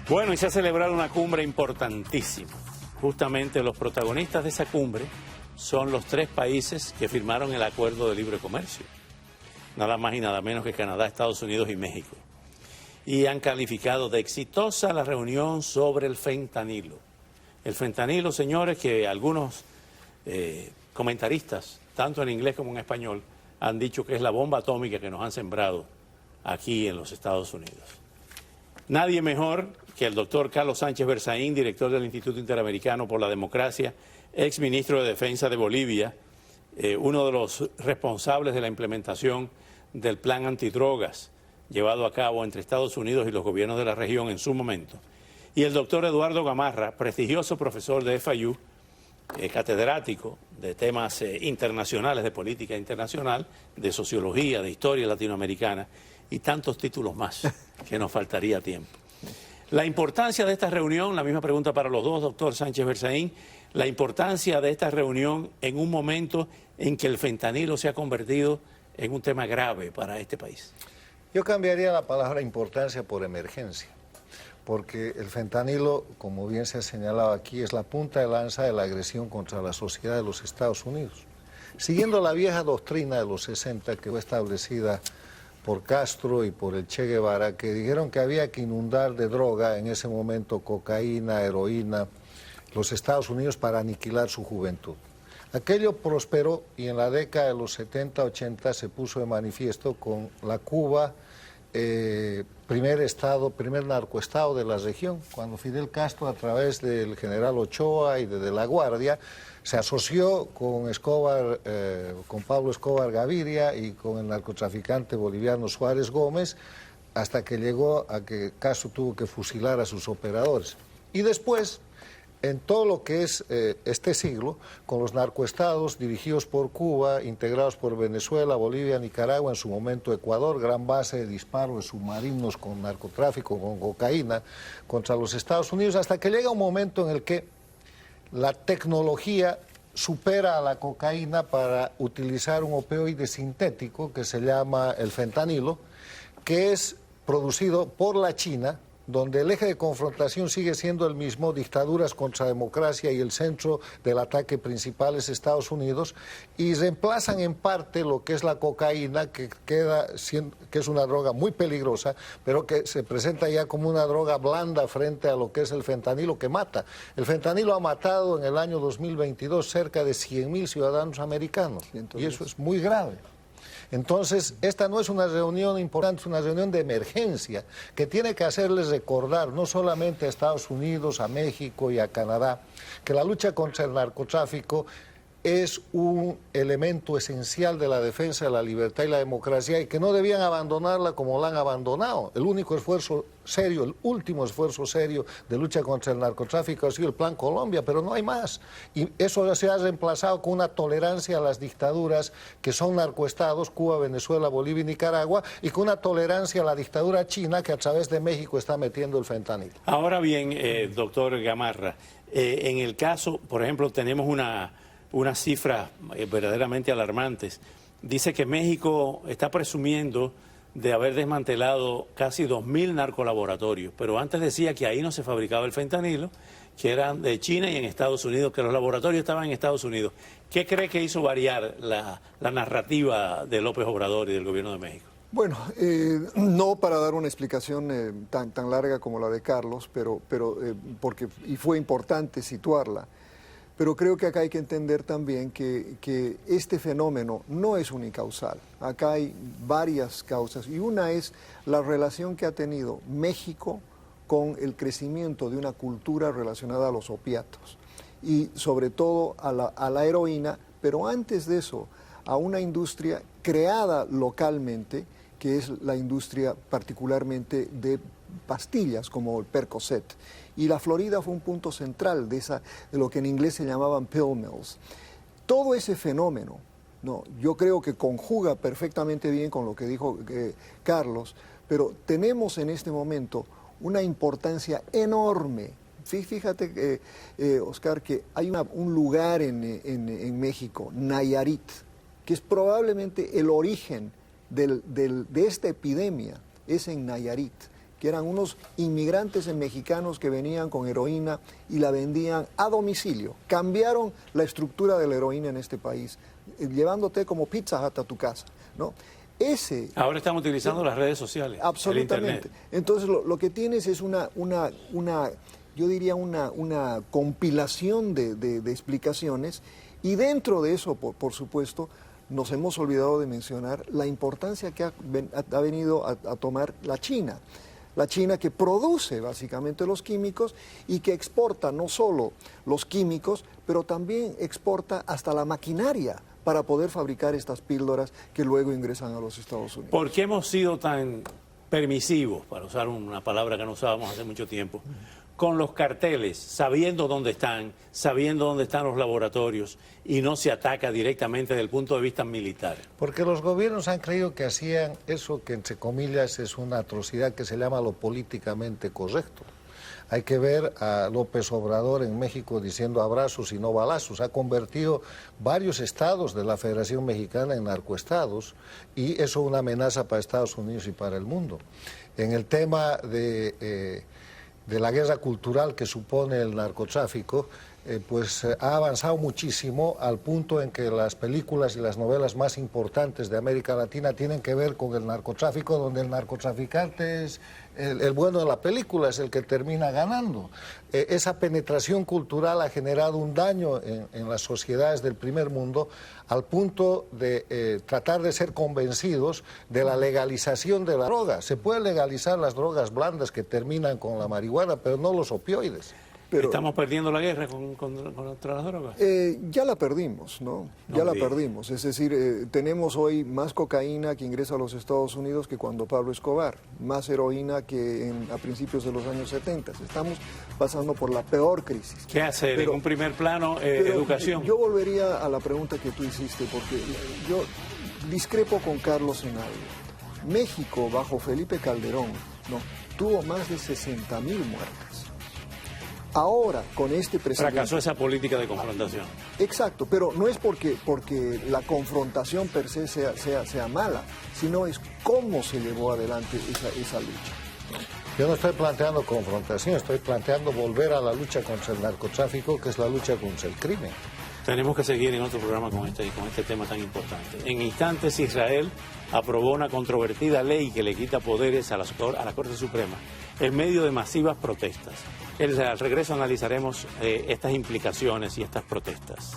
Bueno, y se ha celebrado una cumbre importantísima. Justamente los protagonistas de esa cumbre son los tres países que firmaron el Acuerdo de Libre Comercio. Nada más y nada menos que Canadá, Estados Unidos y México. Y han calificado de exitosa la reunión sobre el fentanilo. El fentanilo, señores, que algunos comentaristas, tanto en inglés como en español, han dicho que es la bomba atómica que nos han sembrado aquí en los Estados Unidos. Nadie mejor que el doctor Carlos Sánchez Berzaín, director del Instituto Interamericano por la Democracia, ex ministro de Defensa de Bolivia, uno de los responsables de la implementación del plan antidrogas llevado a cabo entre Estados Unidos y los gobiernos de la región en su momento, y el doctor Eduardo Gamarra, prestigioso profesor de FIU, catedrático de temas internacionales, de política internacional, de sociología, de historia latinoamericana y tantos títulos más que nos faltaría tiempo. La importancia de esta reunión, la misma pregunta para los dos, doctor Sánchez Berzaín, la importancia de esta reunión en un momento en que el fentanilo se ha convertido en un tema grave para este país. Yo cambiaría la palabra importancia por emergencia, porque el fentanilo, como bien se ha señalado aquí, es la punta de lanza de la agresión contra la sociedad de los Estados Unidos. Siguiendo la vieja doctrina de los 60 que fue establecida por Castro y por el Che Guevara, que dijeron que había que inundar de droga, en ese momento cocaína, heroína, los Estados Unidos para aniquilar su juventud. Aquello prosperó y en la década de los 70, 80 se puso de manifiesto con la Cuba, primer narcoestado de la región, cuando Fidel Castro, a través del general Ochoa y de La Guardia, se asoció con Escobar, con Pablo Escobar Gaviria y con el narcotraficante boliviano Suárez Gómez, hasta que llegó a que Castro tuvo que fusilar a sus operadores. Y después, en todo lo que es este siglo, con los narcoestados dirigidos por Cuba, integrados por Venezuela, Bolivia, Nicaragua, en su momento Ecuador, gran base de disparo de submarinos con narcotráfico, con cocaína, contra los Estados Unidos, hasta que llega un momento en el que la tecnología supera a la cocaína para utilizar un opioide sintético que se llama el fentanilo, que es producido por la China, donde el eje de confrontación sigue siendo el mismo, dictaduras contra democracia, y el centro del ataque principal es Estados Unidos, y reemplazan en parte lo que es la cocaína, que es una droga muy peligrosa, pero que se presenta ya como una droga blanda frente a lo que es el fentanilo, que mata. El fentanilo ha matado en el año 2022 cerca de 100.000 ciudadanos americanos, y eso es muy grave. Entonces, esta no es una reunión importante, es una reunión de emergencia que tiene que hacerles recordar no solamente a Estados Unidos, a México y a Canadá, que la lucha contra el narcotráfico es un elemento esencial de la defensa de la libertad y la democracia y que no debían abandonarla como la han abandonado. El único esfuerzo serio, el último esfuerzo serio de lucha contra el narcotráfico ha sido el Plan Colombia, pero no hay más. Y eso se ha reemplazado con una tolerancia a las dictaduras que son narcoestados, Cuba, Venezuela, Bolivia y Nicaragua, y con una tolerancia a la dictadura china que a través de México está metiendo el fentanilo. Ahora bien, doctor Gamarra, en el caso, por ejemplo, tenemos unas cifras verdaderamente alarmantes. Dice que México está presumiendo de haber desmantelado casi 2.000 narcolaboratorios, pero antes decía que ahí no se fabricaba el fentanilo, que eran de China y en Estados Unidos, que los laboratorios estaban en Estados Unidos. ¿Qué cree que hizo variar la narrativa de López Obrador y del gobierno de México? Bueno, no para dar una explicación tan larga como la de Carlos, porque fue importante situarla. Pero creo que acá hay que entender también que este fenómeno no es unicausal. Acá hay varias causas y una es la relación que ha tenido México con el crecimiento de una cultura relacionada a los opiatos y sobre todo a la heroína, pero antes de eso a una industria creada localmente, que es la industria particularmente de pastillas como el Percocet. Y la Florida fue un punto central de lo que en inglés se llamaban pill mills. Todo ese fenómeno, yo creo que conjuga perfectamente bien con lo que dijo Carlos, pero tenemos en este momento una importancia enorme. Fíjate, Oscar, que hay un lugar en México, Nayarit, que es probablemente el origen de esta epidemia, es en Nayarit, que eran unos inmigrantes mexicanos que venían con heroína y la vendían a domicilio. Cambiaron la estructura de la heroína en este país, llevándote como Pizza Hut a tu casa, ¿no? Ahora están utilizando las redes sociales, absolutamente. el Internet. Entonces lo que tienes es yo diría una compilación de explicaciones, y dentro de eso, por supuesto, nos hemos olvidado de mencionar la importancia que ha venido a tomar la China. La China, que produce básicamente los químicos y que exporta no solo los químicos, pero también exporta hasta la maquinaria para poder fabricar estas píldoras que luego ingresan a los Estados Unidos. ¿Por qué hemos sido tan permisivos, para usar una palabra que no usábamos hace mucho tiempo, con los carteles, sabiendo dónde están los laboratorios, y no se ataca directamente desde el punto de vista militar? Porque los gobiernos han creído que hacían eso que, entre comillas, es una atrocidad que se llama lo políticamente correcto. Hay que ver a López Obrador en México diciendo abrazos y no balazos. Ha convertido varios estados de la Federación Mexicana en narcoestados, y eso es una amenaza para Estados Unidos y para el mundo. En el tema de la guerra cultural que supone el narcotráfico, pues ha avanzado muchísimo, al punto en que las películas y las novelas más importantes de América Latina tienen que ver con el narcotráfico, donde el narcotraficante es el bueno de la película, es el que termina ganando. Esa penetración cultural ha generado un daño en las sociedades del primer mundo, al punto de tratar de ser convencidos de la legalización de la droga. Se puede legalizar las drogas blandas que terminan con la marihuana, pero no los opioides. Pero ¿estamos perdiendo la guerra contra las drogas? Ya la perdimos, ¿no? Ya la perdimos. Es decir, tenemos hoy más cocaína que ingresa a los Estados Unidos que cuando Pablo Escobar, más heroína que a principios de los años 70. Estamos pasando por la peor crisis. ¿Qué hacer? En un primer plano, educación. Yo volvería a la pregunta que tú hiciste, porque yo discrepo con Carlos en algo. México, bajo Felipe Calderón, ¿no?, tuvo más de 60.000 muertes. Ahora, con este presidente... Fracasó esa política de confrontación. Exacto, pero no es porque la confrontación per se sea mala, sino es cómo se llevó adelante esa lucha. Yo no estoy planteando confrontación, estoy planteando volver a la lucha contra el narcotráfico, que es la lucha contra el crimen. Tenemos que seguir en otro programa con este tema tan importante. En instantes, Israel aprobó una controvertida ley que le quita poderes a la Corte Suprema en medio de masivas protestas. Al regreso analizaremos estas implicaciones y estas protestas.